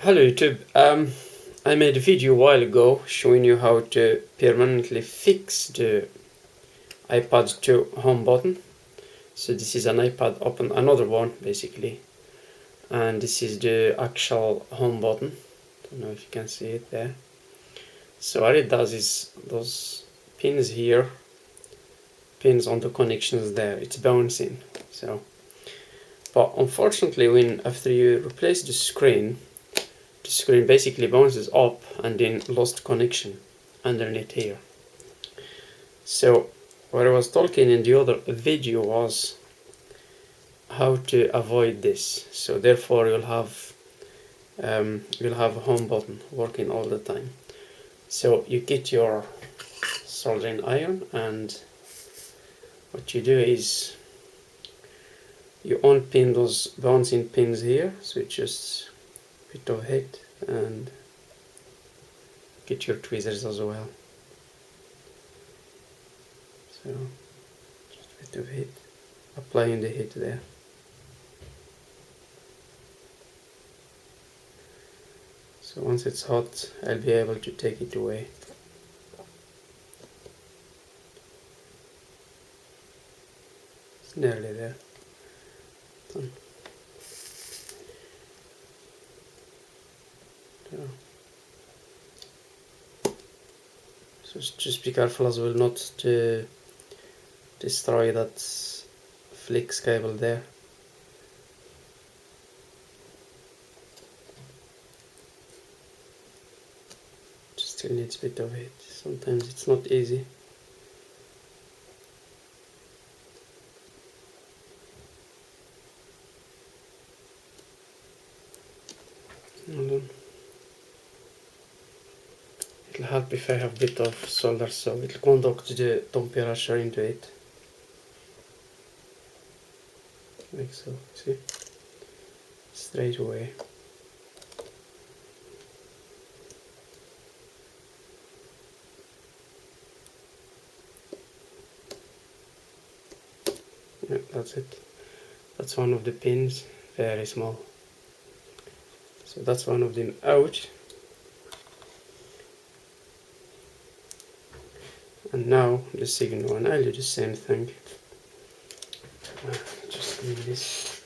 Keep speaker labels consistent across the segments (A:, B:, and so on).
A: Hello YouTube. I made a video a while ago showing you how to permanently fix the iPad 2 home button. So this is an iPad open, another one basically, and this is the actual home button. Don't know if you can see it there. So what it does is those pins here, pins on the connections there, it's bouncing. But unfortunately, after you replace the screen basically bounces up and then lost connection underneath here. So what I was talking in the other video was how to avoid this. So therefore you'll have a home button working all the time. So you get your soldering iron, and what you do is you unpin those bouncing pins here, so it's just a bit of heat, and get your tweezers as well. So just a bit of heat, applying the heat there. So once it's hot, I'll be able to take it away. It's nearly there. Done. So just be careful as well not to destroy that flex cable there. Still needs a bit of heat. Sometimes it's not easy. Hold on. It'll help if I have a bit of solder, so it'll conduct the temperature into it. Like so, see? Straight away. Yeah, that's it. That's one of the pins, very small. So that's one of them out. And now the second one, I'll do the same thing. Just clean this.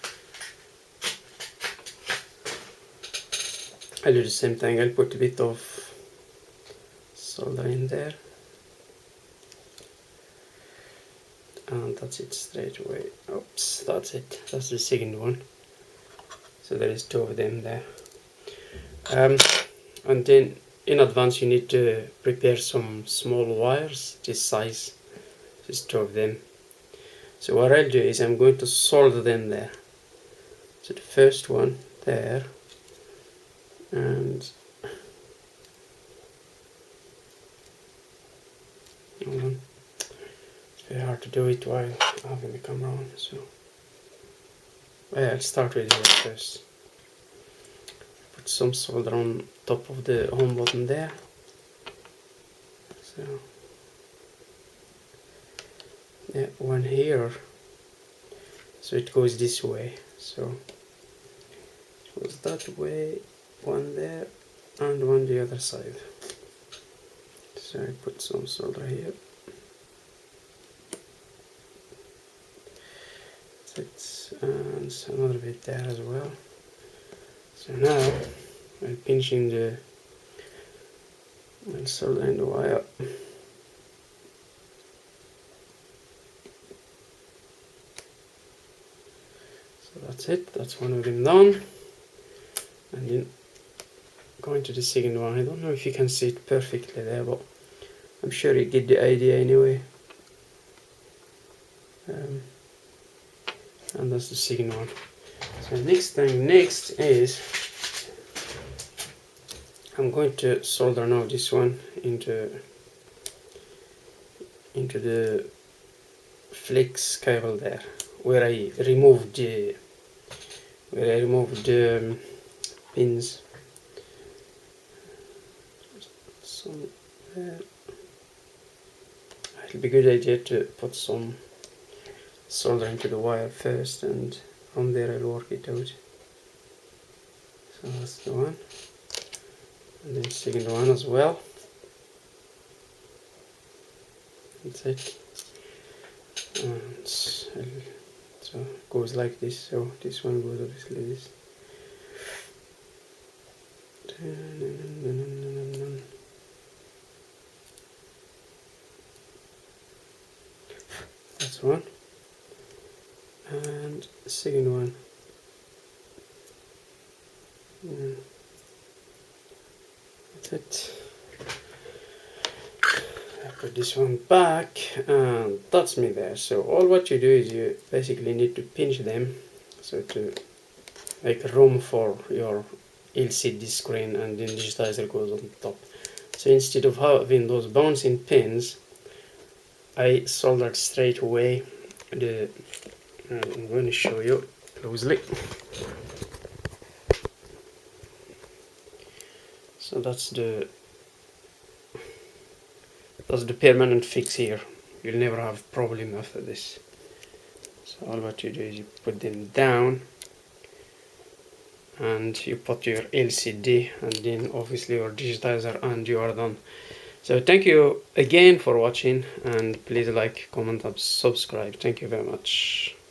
A: I'll do the same thing. I'll put a bit of solder in there. And that's it straight away. Oops, that's it. That's the second one. So there is two of them there. And then in advance you need to prepare some small wires this size, just two of them. So what I'll do is I'm going to solder them there. So the first one there, and hold on, it's very hard to do it while having the camera on, so I'll start with here first. Put some solder on top of the home button there. So yeah, one here, so it goes this way, so it goes that way, one there and one the other side. So I put some solder here. And another bit there as well. So now I'm pinching and soldering the wire. So that's it, that's one of them done. And then going to the second one. I don't know if you can see it perfectly there, but I'm sure you get the idea anyway. And that's the second one. So next is I'm going to solder now this one into the flex cable there, where I removed the pins. Some there. It'll be a good idea to put some solder into the wire first, and from there I'll work it out. So So that's the one, and then second one as well. That's it. And so it goes like this. So this one goes obviously this. That's one, and second one. That's it. I put this one back, and that's me there. So all what you do is you basically need to pinch them, so to make room for your LCD screen, and then digitizer goes on top. So instead of having those bouncing pins, I soldered straight away the. I'm going to show you closely. So that's the permanent fix here. You'll never have problem after this. So all what you do is you put them down, and you put your LCD, and then obviously your digitizer, and you are done. So thank you again for watching, and please like, comment, and subscribe. Thank you very much.